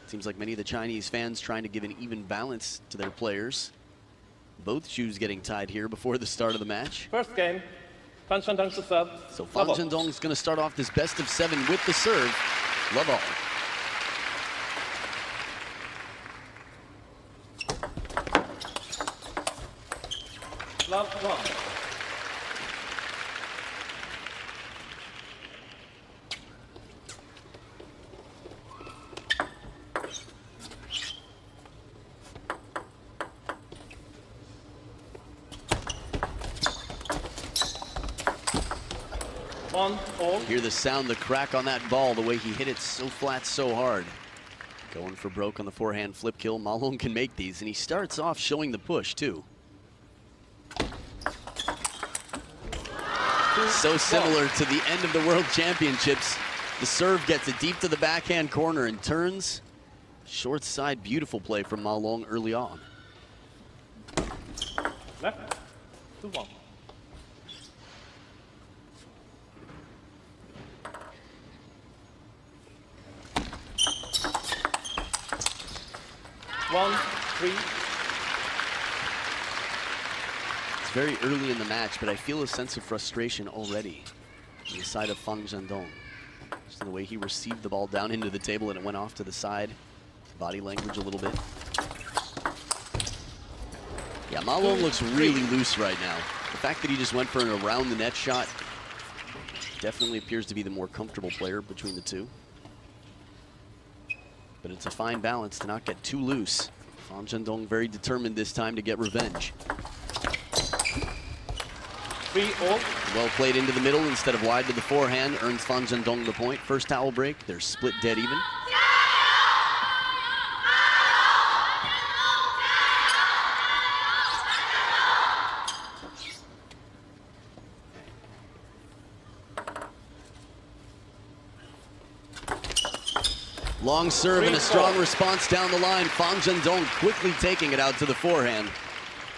Seems like many of the Chinese fans trying to give an even balance to their players. Both shoes getting tied here before the start of the match. First game, Fan Zhendong to serve. So Fan Zhendong is going to start off this best of 7 with the serve. Love all. Love one. Hear the sound, the crack on that ball, the way he hit it so flat, so hard. Going for broke on the forehand flip kill. Ma Long can make these, and he starts off showing the push, too. So similar to the end of the World Championships. The serve gets it deep to the backhand corner and turns. Short side, beautiful play from Ma Long early on. Left, 2-1. It's very early in the match, but I feel a sense of frustration already on the side of Fan Zhendong. Just the way he received the ball down into the table and it went off to the side. Body language a little bit. Yeah, Ma Long looks really loose right now. The fact that he just went for an around the net shot definitely appears to be the more comfortable player between the two. But it's a fine balance to not get too loose. Fan Zhendong very determined this time to get revenge. 3-all. Well played into the middle instead of wide to the forehand. Earns Fan Zhendong the point. First towel break. They're split dead even. Long serve and a strong response down the line. Fan Zhendong quickly taking it out to the forehand.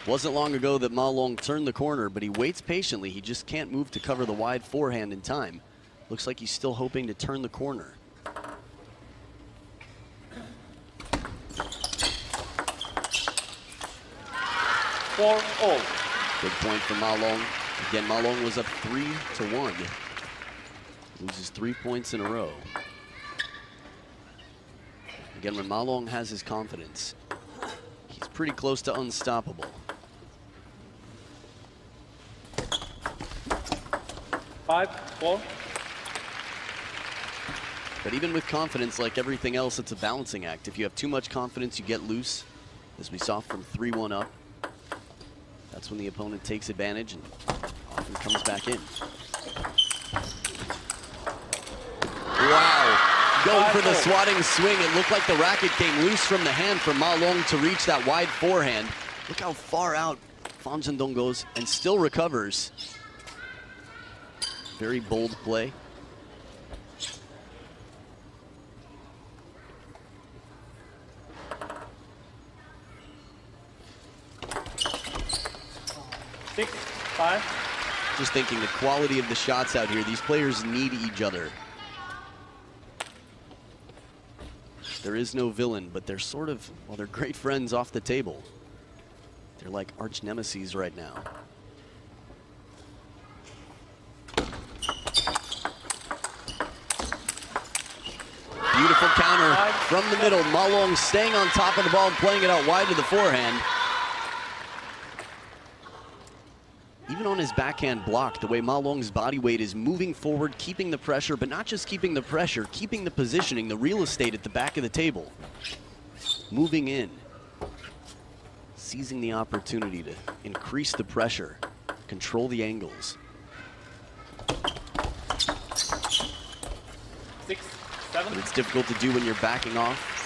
Wasn't long ago that Ma Long turned the corner, but he waits patiently. He just can't move to cover the wide forehand in time. Looks like he's still hoping to turn the corner. Four all. Good point for Ma Long. Again, Ma Long was up 3-1. Loses 3 points in a row. Again, when Ma Long has his confidence, he's pretty close to unstoppable. 5-4. But even with confidence, like everything else, it's a balancing act. If you have too much confidence, you get loose, as we saw from 3-1 up. That's when the opponent takes advantage and often comes back in. Wow. Going for the swatting swing. It looked like the racket came loose from the hand for Ma Long to reach that wide forehand. Look how far out Fan Zhendong goes and still recovers. Very bold play. Six, 5. Just thinking the quality of the shots out here. These players need each other. There is no villain, but they're sort of, well, they're great friends off the table. They're like arch nemeses right now. Beautiful counter from the middle. Ma Long staying on top of the ball and playing it out wide to the forehand. Even on his backhand block, the way Ma Long's body weight is moving forward, keeping the pressure, but not just keeping the pressure, keeping the positioning, the real estate at the back of the table. Moving in. Seizing the opportunity to increase the pressure, control the angles. 6, 7. But it's difficult to do when you're backing off.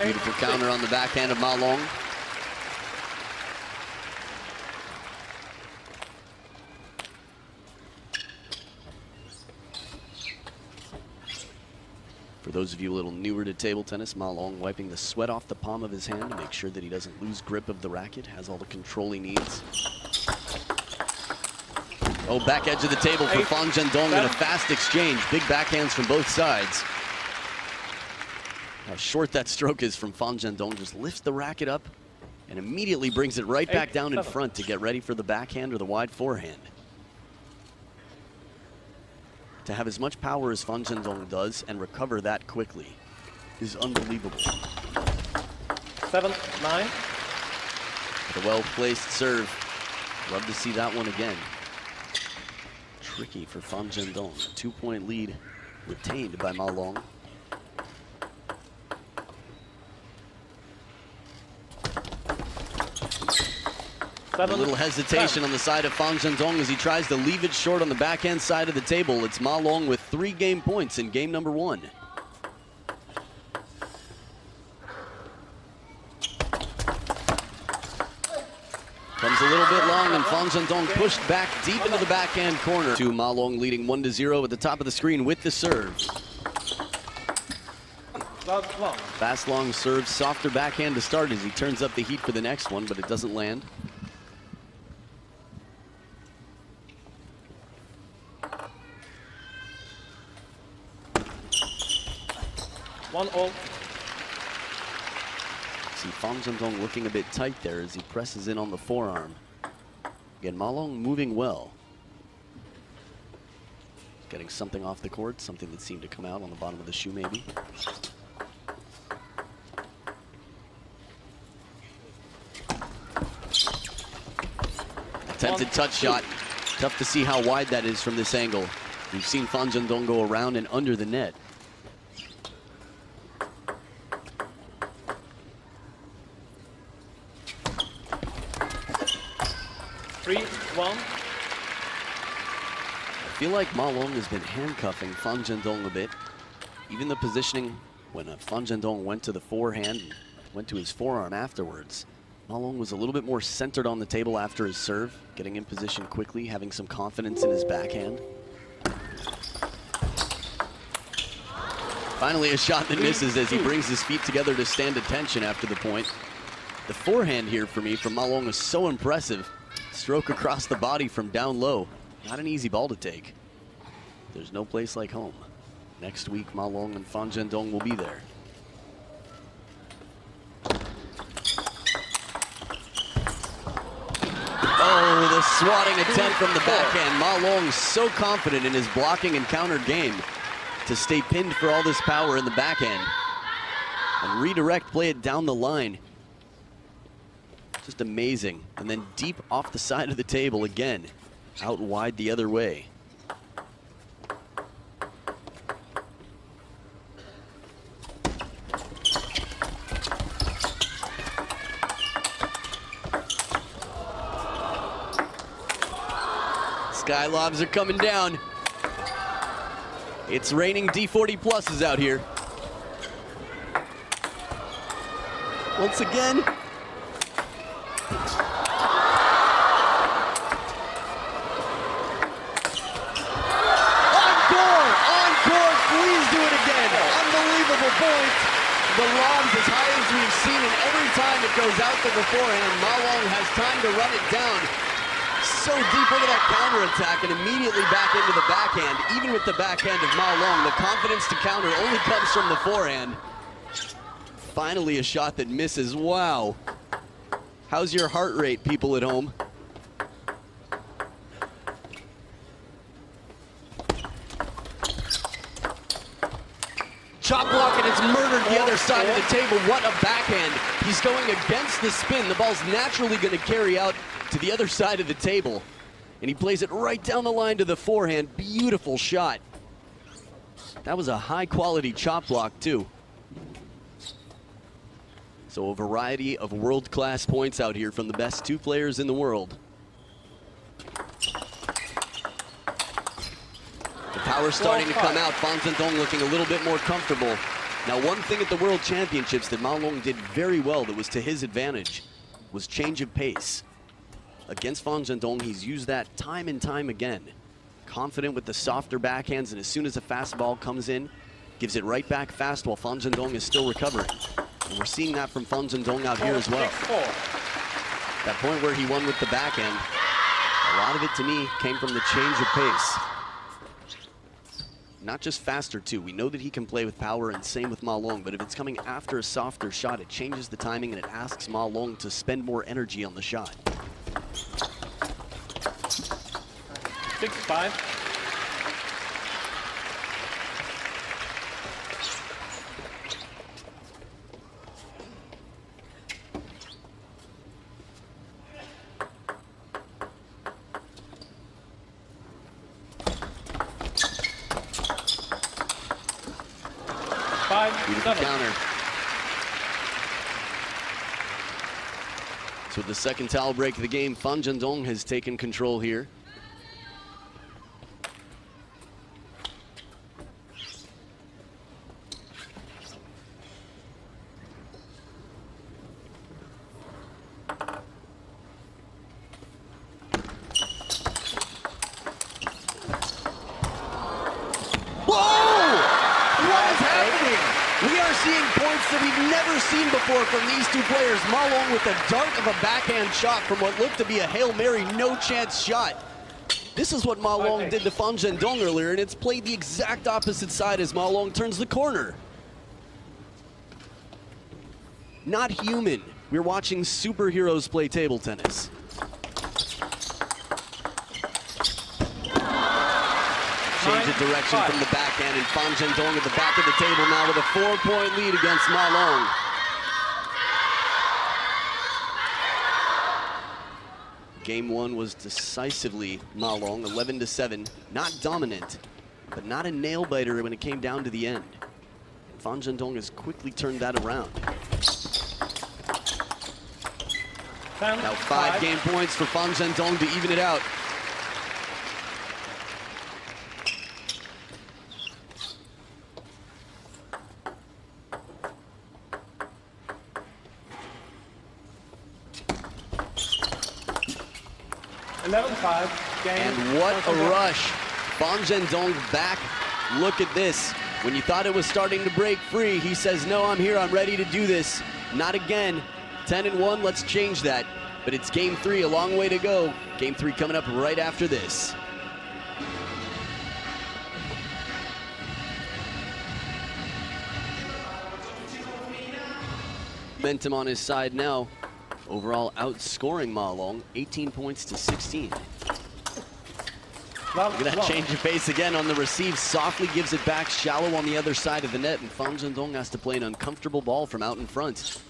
Beautiful counter on the backhand of Ma Long. For For those of you a little newer to table tennis, Ma Long wiping the sweat off the palm of his hand to make sure that he doesn't lose grip of the racket, has all the control he needs. Oh, back edge of the table for Fan Zhendong in a fast exchange. Big backhands from both sides. How short that stroke is from Fan Zhendong. Just lifts the racket up and immediately brings it right back down in front to get ready for the backhand or the wide forehand. To have as much power as Fan Zhendong does and recover that quickly is unbelievable. 7-9. The well-placed serve. Love to see that one again. Tricky for Fan Zhendong. 2-point lead retained by Ma Long. A little hesitation on the side of Fan Zhendong as he tries to leave it short on the backhand side of the table. It's Ma Long with 3 game points in game number 1. Comes a little bit long, and Fan Zhendong pushed back deep into the backhand corner. To Ma Long leading 1-0 at the top of the screen with the serve. Fast long serve, softer backhand to start as he turns up the heat for the next one, but it doesn't land. See Fan Zhendong looking a bit tight there as he presses in on the forearm. Again, Ma Long moving well. Getting something off the court, something that seemed to come out on the bottom of the shoe maybe. Attempted touch shot. Tough to see how wide that is from this angle. We've seen Fan Zhendong go around and under the net. I feel like Ma Long has been handcuffing Fan Zhendong a bit. Even the positioning when Fan Zhendong went to the forehand and went to his forearm afterwards. Ma Long was a little bit more centered on the table after his serve, getting in position quickly, having some confidence in his backhand. Finally a shot that misses as he brings his feet together to stand attention after the point. The forehand here for me from Ma Long was so impressive. Stroke across the body from down low. Not an easy ball to take. There's no place like home. Next week, Ma Long and Fan Zhendong will be there. Oh, the swatting attempt from the backhand. Ma Long so confident in his blocking and counter game to stay pinned for all this power in the backhand and redirect, play it down the line. Just amazing. And then deep off the side of the table again, out wide the other way. Sky lobs are coming down. It's raining D40 pluses out here. Once again. Point. The lobs as high as we've seen, and every time it goes out to the forehand, Ma Long has time to run it down. So deep into that counterattack and immediately back into the backhand. Even with the backhand of Ma Long, the confidence to counter only comes from the forehand. Finally a shot that misses. Wow. How's your heart rate, people at home? Chop block, and it's murdered the other side of the table. What a backhand. He's going against the spin. The ball's naturally going to carry out to the other side of the table. And he plays it right down the line to the forehand. Beautiful shot. That was a high-quality chop block, too. So a variety of world-class points out here from the best 2 players in the world. Power starting to come out. Fan Zhendong looking a little bit more comfortable. Now, one thing at the World Championships that Ma Long did very well that was to his advantage was change of pace. Against Fan Zhendong, he's used that time and time again. Confident with the softer backhands, and as soon as a fast ball comes in, Gives it right back fast while Fan Zhendong is still recovering. And we're seeing that from Fan Zhendong out here as well. 6-4. That point where he won with the backhand, a lot of it to me came from the change of pace. Not just faster too. We know that he can play with power, and same with Ma Long, but if it's coming after a softer shot, it changes the timing and it asks Ma Long to spend more energy on the shot. 6-5. Beautiful counter. So with the second towel break of the game, Fan Zhendong has taken control here. Before from these two players. Ma Long with a dart of a backhand shot from what looked to be a Hail Mary, no chance shot. This is what Ma Long did to Fan Zhendong earlier, and it's played the exact opposite side as Ma Long turns the corner. Not human. We're watching superheroes play table tennis. Change of direction from the backhand, and Fan Zhendong at the back of the table now with a 4-point lead against Ma Long. Game one was decisively Ma Long, 11-7. Not dominant, but not a nail-biter when it came down to the end. Fan Zhendong has quickly turned that around. Now 5 game points for Fan Zhendong to even it out. And what a rush. Fan Zhendong back. Look at this. When you thought it was starting to break free, he says, no, I'm here, I'm ready to do this. Not again. 10-1, let's change that. But it's game 3, a long way to go. Game 3 coming up right after this. Momentum on his side now. Overall outscoring Ma Long, 18 points to 16. Look at that change of pace again on the receive. Softly gives it back shallow on the other side of the net, and Fan Zhendong has to play an uncomfortable ball from out in front.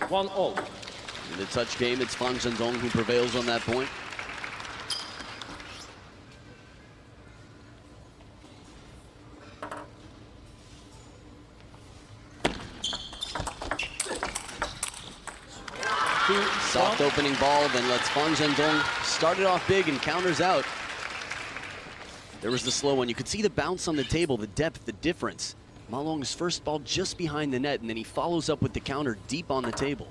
One all. In the touch game, it's Fan Zhendong who prevails on that point. Soft opening ball, then lets Fan Zhendong start it off big and counters out. There was the slow one. You could see the bounce on the table, the depth, the difference. Ma Long's first ball just behind the net, and then he follows up with the counter deep on the table.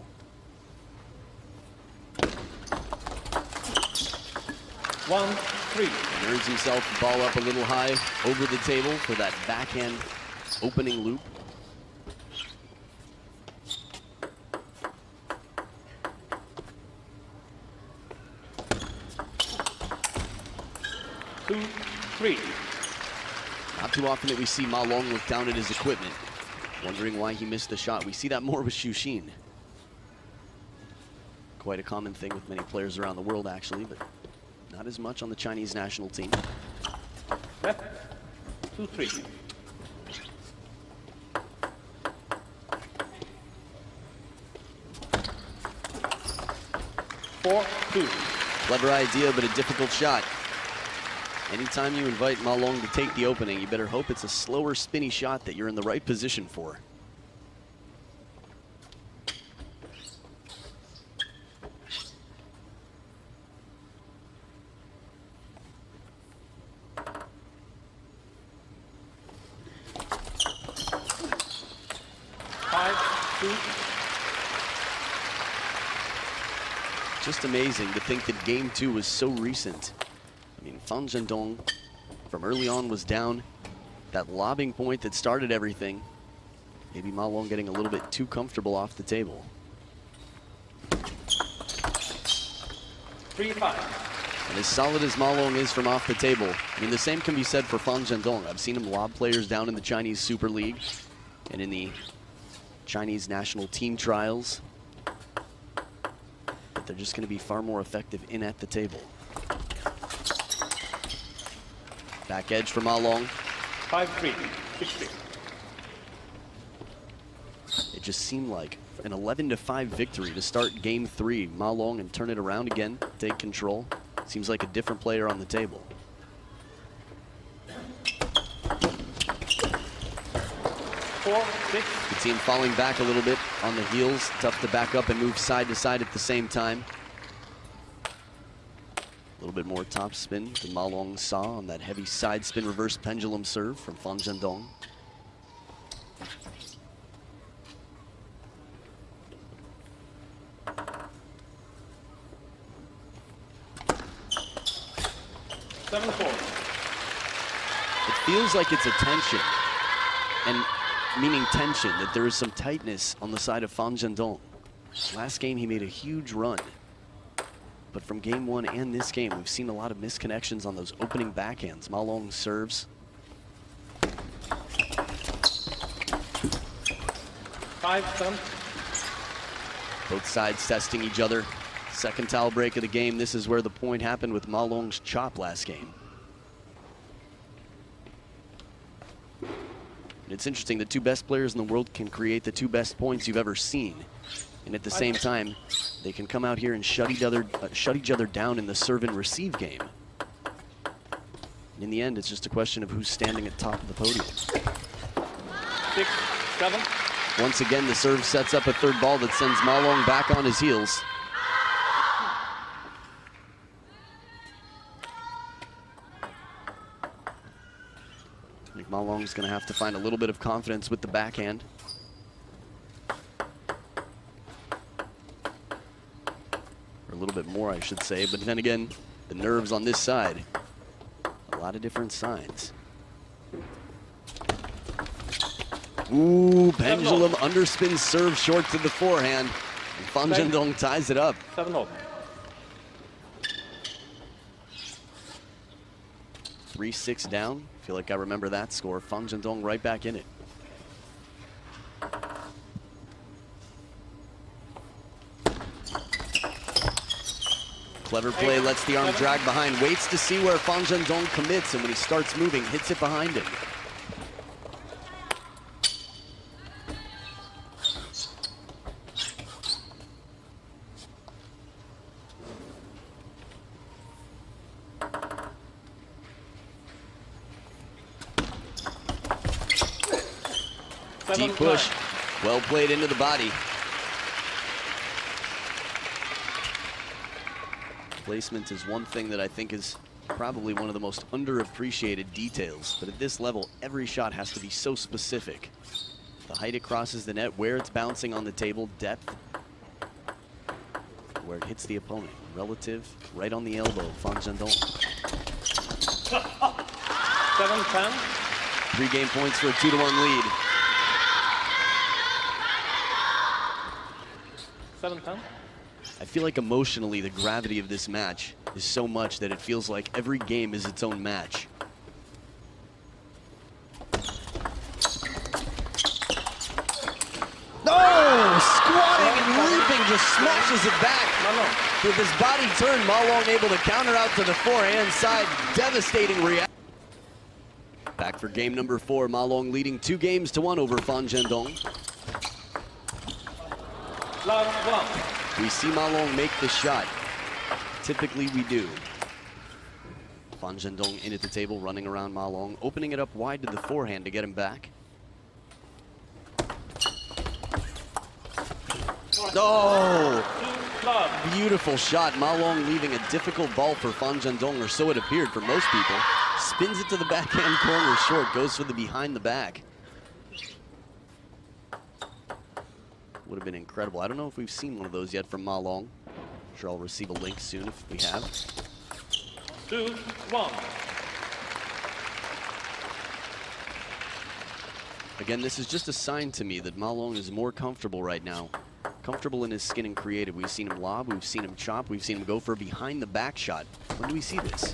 One, three. And earns himself the ball up a little high over the table for that backhand opening loop. Two, three. Not too often that we see Ma Long look down at his equipment, wondering why he missed the shot. We see that more with Xu Xin. Quite a common thing with many players around the world, actually, but not as much on the Chinese national team. Left. 2-3. Four, two. Clever idea, but a difficult shot. Anytime you invite Ma Long to take the opening, you better hope it's a slower, spinny shot that you're in the right position for. Just amazing to think that game 2 was so recent. I mean, Fan Zhendong from early on was down. That lobbing point that started everything. Maybe Ma Long getting a little bit too comfortable off the table. 3-5. And as solid as Ma Long is from off the table, I mean, the same can be said for Fan Zhendong. I've seen him lob players down in the Chinese Super League and in the Chinese national team trials. But they're just going to be far more effective in at the table. Back edge for Ma Long. 5-3. 6-3. It just seemed like an 11-5 victory to start game 3. Ma Long and turn it around again, take control. Seems like a different player on the table. 4-6. You can see him falling back a little bit on the heels. Tough to back up and move side to side at the same time. A little bit more top spin than Ma Long saw on that heavy side spin reverse pendulum serve from Fan Zhendong. It feels like it's a tension, and meaning tension, that there is some tightness on the side of Fan Zhendong. Last game he made a huge run, but from game 1 and this game we've seen a lot of misconnections on those opening backhands. Ma Long serves. 5-7. Both sides testing each other. Second towel break of the game. This is where the point happened with Ma Long's chop last game. And it's interesting, the two best players in the world can create the two best points you've ever seen. And at the same time, they can come out here and shut each other down in the serve and receive game. And in the end, it's just a question of who's standing at top of the podium. 6-7. Once again, the serve sets up a third ball that sends Ma Long back on his heels. I think Ma Long's going to have to find a little bit of confidence with the backhand. Or a little bit more, I should say. But then again, the nerves on this side, a lot of different signs. Ooh, pendulum underspin serve short to the forehand. And Fan Zhendong ties it up. 7-0. 3-6 down. Feel like I remember that score. Fan Zhendong right back in it. Clever play, lets the arm drag behind, waits to see where Fan Zhendong commits, and when he starts moving, hits it behind him. Deep push, well played into the body. Placement is one thing that I think is probably one of the most underappreciated details, but at this level, every shot has to be so specific. The height it crosses the net, where it's bouncing on the table, depth, where it hits the opponent. Relative, right on the elbow, Fan Zhendong. 7-10. 3 game points for a 2-1 lead. 7-10. I feel like emotionally the gravity of this match is so much that it feels like every game is its own match. No! Squatting and leaping, just smashes it back. With his body turned, Ma Long able to counter out to the forehand side. Devastating reaction. Back for game number 4. Ma Long leading 2-1 over Fan Zhendong. We see Ma Long make the shot. Typically we do. Fan Zhendong in at the table, running around Ma Long, opening it up wide to the forehand to get him back. Oh! Beautiful shot. Ma Long leaving a difficult ball for Fan Zhendong, or so it appeared for most people. Spins it to the backhand corner short, goes for the behind the back. Would have been incredible. I don't know if we've seen one of those yet from Ma Long. Sure, I'll receive a link soon if we have. 2-1. Again, this is just a sign to me that Ma Long is more comfortable right now. Comfortable in his skin and creative. We've seen him lob, we've seen him chop, we've seen him go for a behind the back shot. When do we see this?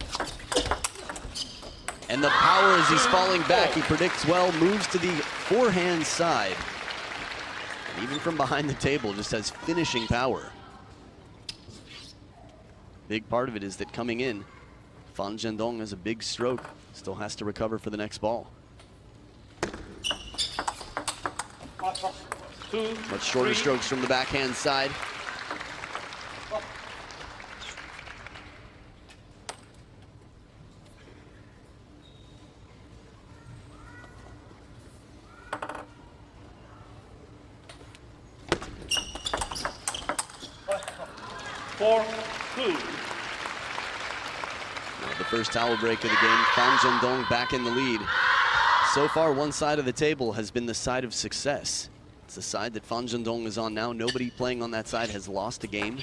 And the power as he's falling back, he predicts well, moves to the forehand side. Even from behind the table, just has finishing power. Big part of it is that coming in, Zhendong has a big stroke, still has to recover for the next ball. Much shorter strokes from the backhand side. The first towel break of the game, Zhendong back in the lead. So far, one side of the table has been the side of success. It's the side that Zhendong is on now. Nobody playing on that side has lost a game.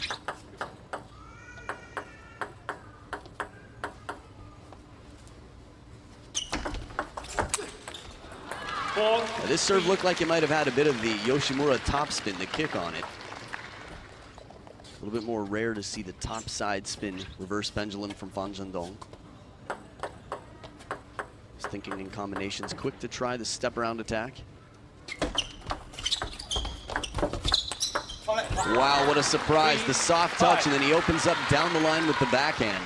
Now, this serve looked like it might have had a bit of the Yoshimura topspin, the kick on it. A little bit more rare to see the top side spin reverse pendulum from Zhendong. Just thinking in combinations, quick to try the step around attack. Wow, what a surprise. The soft touch, and then he opens up down the line with the backhand.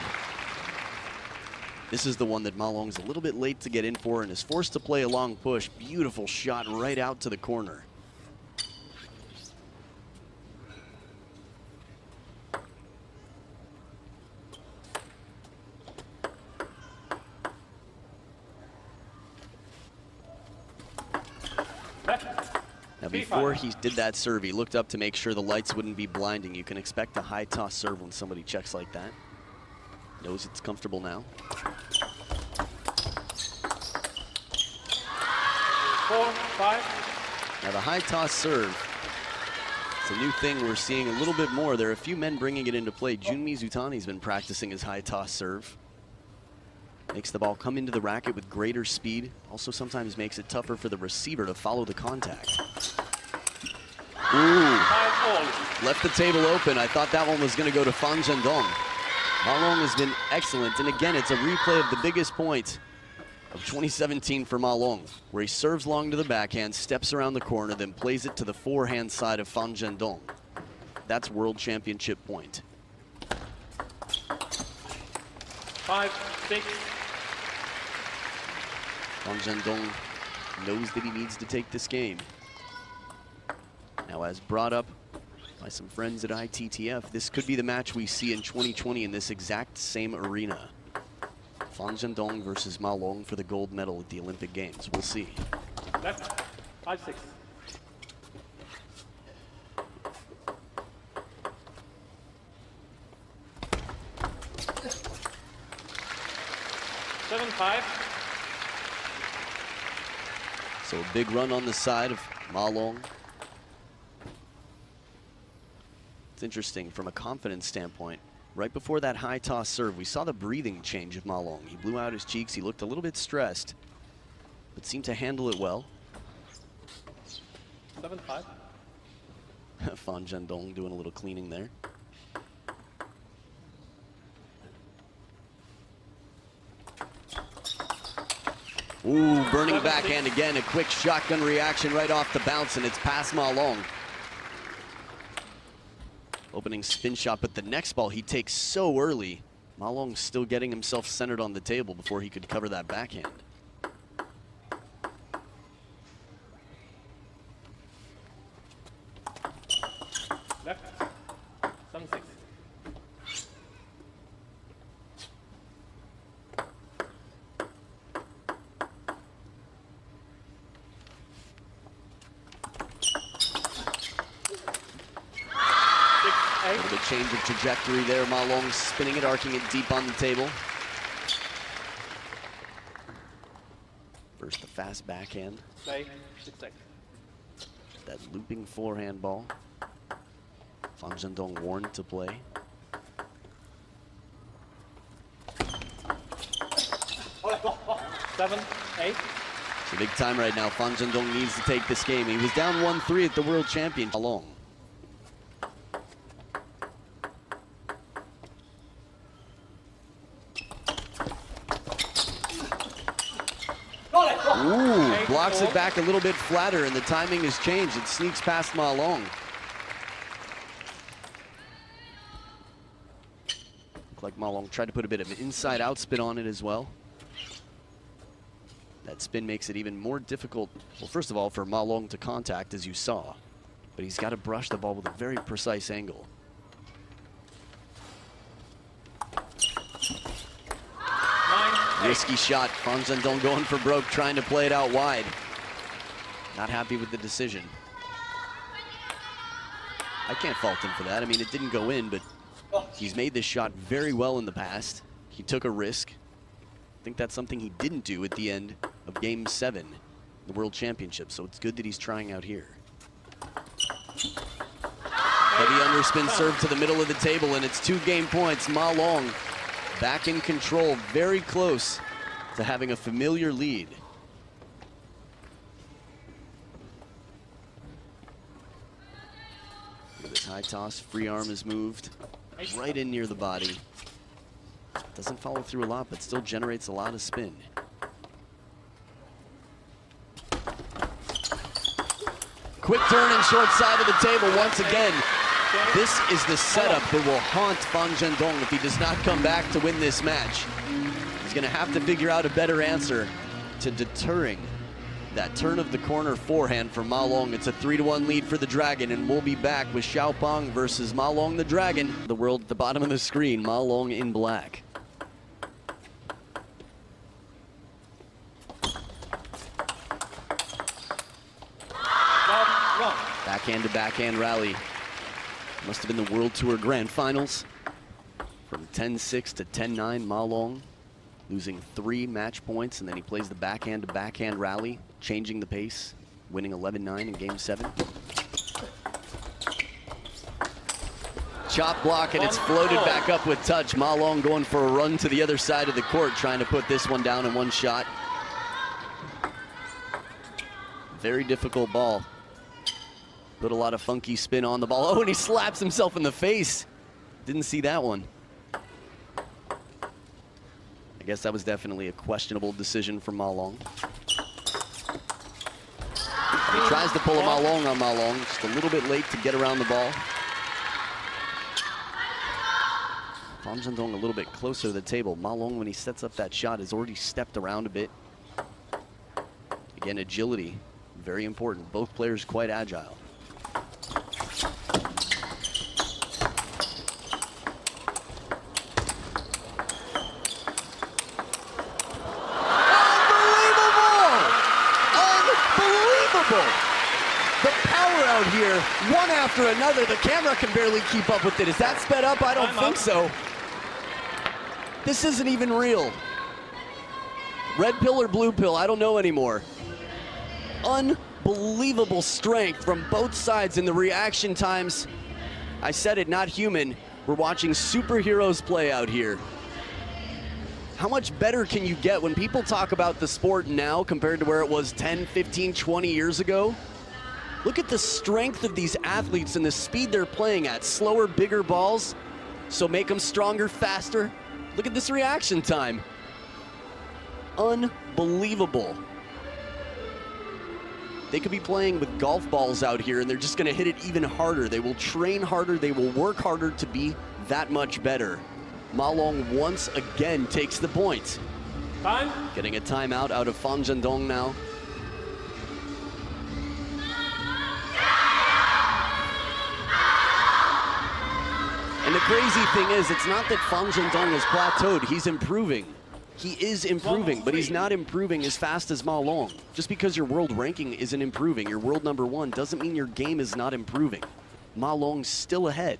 This is the one that Ma Long's a little bit late to get in for and is forced to play a long push. Beautiful shot right out to the corner. Now before he did that serve, he looked up to make sure the lights wouldn't be blinding. You can expect a high toss serve when somebody checks like that. Knows it's comfortable now. 4-5. Now the high toss serve, it's a new thing we're seeing a little bit more. There are a few men bringing it into play. Junmi Zutani's been practicing his high toss serve. Makes the ball come into the racket with greater speed. Also sometimes makes it tougher for the receiver to follow the contact. Ooh, left the table open. I thought that one was gonna go to Zhendong. Ma Long has been excellent, and again, it's a replay of the biggest point of 2017 for Ma Long, where he serves long to the backhand, steps around the corner, then plays it to the forehand side of Zhendong. That's world championship point. 5-6. Zhendong knows that he needs to take this game. Now, as brought up by some friends at ITTF, this could be the match we see in 2020 in this exact same arena. Zhendong versus Ma Long for the gold medal at the Olympic Games. We'll see. Left. 5-6. So a big run on the side of Ma Long. It's interesting from a confidence standpoint. Right before that high toss serve, we saw the breathing change of Ma Long. He blew out his cheeks. He looked a little bit stressed, but seemed to handle it well. 7-5. Zhendong doing a little cleaning there. Ooh, burning backhand again. A quick shotgun reaction right off the bounce, and it's past Ma Long. Opening spin shot, but the next ball he takes so early. Ma Long's still getting himself centered on the table before he could cover that backhand. Left. 7-6. A little bit change of trajectory there. Ma Long spinning it, arcing it deep on the table. First, the fast backhand. Play. 6-6. That looping forehand ball. Zhendong warned to play. 7, 8. It's a big time right now. Fan Zhendong needs to take this game. He was down 1-3 at the World Championship. How long? Ooh, blocks it back a little bit flatter, and the timing has changed. It sneaks past Ma Long. Looked like Ma Long tried to put a bit of an inside-out spin on it as well. That spin makes it even more difficult, well, first of all, for Ma Long to contact, as you saw. But he's got to brush the ball with a very precise angle. Risky shot. Fan Zhendong going for broke, trying to play it out wide. Not happy with the decision. I can't fault him for that. I mean, it didn't go in, but he's made this shot very well in the past. He took a risk. I think that's something he didn't do at the end of Game 7, the World Championship, so it's good that he's trying out here. Heavy underspin serve to the middle of the table, and it's 2 game points. Ma Long back in control, very close to having a familiar lead. With this high toss, free arm is moved right in near the body. Doesn't follow through a lot, but still generates a lot of spin. Quick turn and short side of the table once again. This is the setup that will haunt Fan Zhendong if he does not come back to win this match. He's going to have to figure out a better answer to deterring that turn of the corner forehand for Ma Long. It's a 3-1 lead for the Dragon, and we'll be back with Xiaopeng versus Ma Long the Dragon. The world at the bottom of the screen, Ma Long in black. Backhand to backhand rally. Must have been the World Tour Grand Finals. From 10-6 to 10-9, Ma Long losing 3 match points, and then he plays the backhand to backhand rally, changing the pace, winning 11-9 in Game 7. Chop block, and it's floated back up with touch. Ma Long going for a run to the other side of the court, trying to put this one down in one shot. Very difficult ball. Put a lot of funky spin on the ball. Oh, and he slaps himself in the face. Didn't see that one. I guess that was definitely a questionable decision from Ma Long. He tries to pull a Ma Long on Ma Long, just a little bit late to get around the ball. Fan Zhendong a little bit closer to the table. Ma Long, when he sets up that shot, has already stepped around a bit. Again, agility, very important. Both players quite agile. The power out here, one after another. The camera can barely keep up with it. Is that sped up? I don't think so. This isn't even real. Red pill or blue pill, I don't know anymore. Unbelievable strength from both sides in the reaction times. I said it, not human. We're watching superheroes play out here. How much better can you get when people talk about the sport now compared to where it was 10, 15, 20 years ago? Look at the strength of these athletes and the speed they're playing at. Slower, bigger balls, so make them stronger, faster. Look at this reaction time. Unbelievable. They could be playing with golf balls out here, and they're just gonna hit it even harder. They will train harder, they will work harder to be that much better. Ma Long once again takes the point. Time. Getting a timeout out of Fan Zhendong now. And the crazy thing is, it's not that Fan Zhendong has plateaued. He's improving. He is improving, but he's not improving as fast as Ma Long. Just because your world ranking isn't improving, your world #1, doesn't mean your game is not improving. Ma Long's still ahead.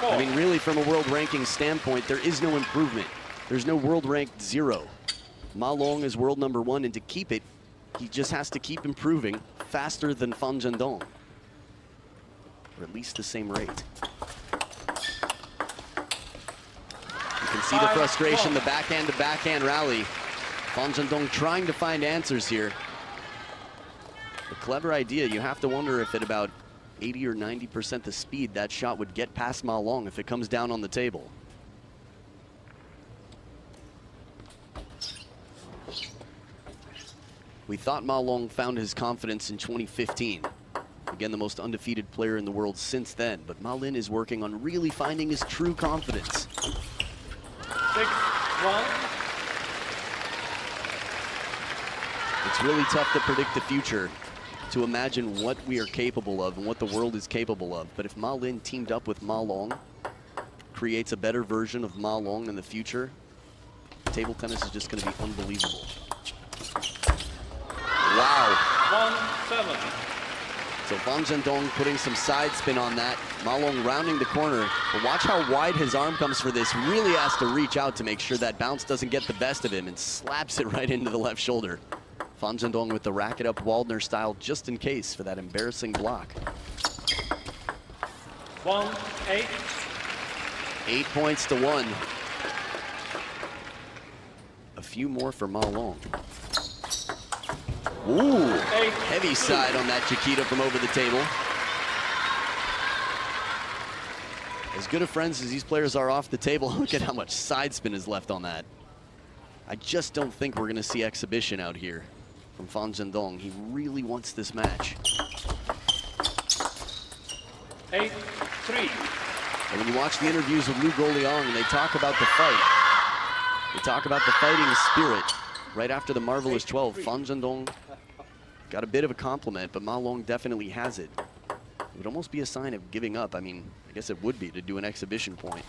I mean, really, from a world ranking standpoint, there is no improvement. There's no world ranked 0. Ma Long is world #1, and to keep it, he just has to keep improving faster than Fan Zhendong, or at least the same rate. You can see the frustration, the backhand-to-backhand rally. Fan Zhendong trying to find answers here. A clever idea. You have to wonder if at about 80 or 90% the speed, that shot would get past Ma Long if it comes down on the table. We thought Ma Long found his confidence in 2015. Again, the most undefeated player in the world since then. But Ma Lin is working on really finding his true confidence. 6-1. It's really tough to predict the future, to imagine what we are capable of and what the world is capable of. But if Ma Lin teamed up with Ma Long, creates a better version of Ma Long in the future, table tennis is just going to be unbelievable. Wow. 1-7. So Fan Zhendong putting some side spin on that. Ma Long rounding the corner. But watch how wide his arm comes for this. Really has to reach out to make sure that bounce doesn't get the best of him, and slaps it right into the left shoulder. Fan Zhendong with the racket up Waldner style just in case for that embarrassing block. 1-8. 8 points to 1. A few more for Ma Long. Ooh, heavy side on that Chiquita from over the table. As good of friends as these players are off the table, look at how much side spin is left on that. I just don't think we're going to see exhibition out here from Fan Zhendong. He really wants this match. 8-3. And when you watch the interviews with Liu Guoliang, they talk about the fight. They talk about the fighting spirit. Right after the Marvelous 12, Fan Zhendong got a bit of a compliment, but Ma Long definitely has it. It would almost be a sign of giving up. I mean, I guess it would be to do an exhibition point.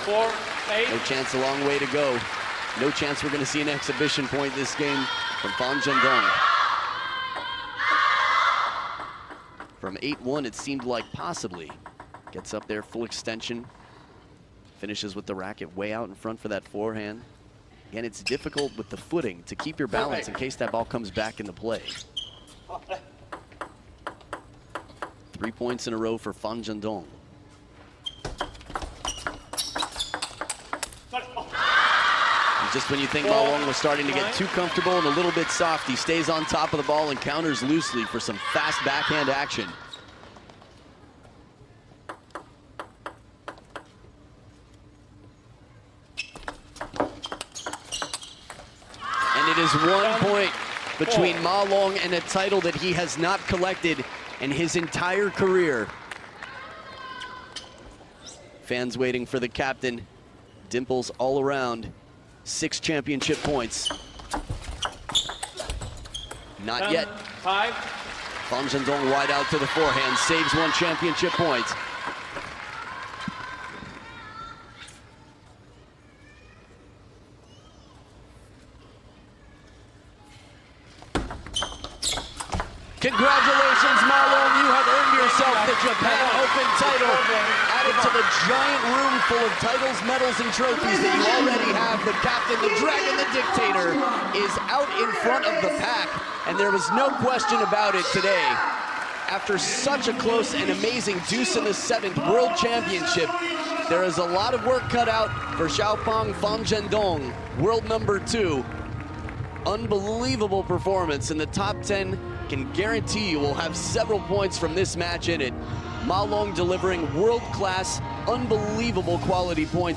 4-8. No chance, a long way to go. No chance we're going to see an exhibition point this game from Fan Zhendong. From 8-1, it seemed like possibly. Gets up there, full extension. Finishes with the racket way out in front for that forehand. Again, it's difficult with the footing to keep your balance in case that ball comes back into play. 3 points in a row for Fan Zhendong. And just when you think Ma Long was starting to get too comfortable and a little bit soft, he stays on top of the ball and counters loosely for some fast backhand action. It is 1 point between Ma Long and a title that he has not collected in his entire career. Fans waiting for the captain. Dimples all around. 6 championship points. Not yet. 5. Fan Zhendong wide out to the forehand. Saves 1 championship point. Congratulations, Ma Long. You have earned yourself the Japan Open title. Added to the giant room full of titles, medals, and trophies that you already have, the captain, the dragon, the dictator, is out in front of the pack. And there was no question about it today. After such a close and amazing deuce in the 7th World Championship, there is a lot of work cut out for Xiaopeng Fan Zhendong, world number 2. Unbelievable performance in the top 10. Can guarantee you will have several points from this match in it. Ma Long delivering world-class, unbelievable quality points.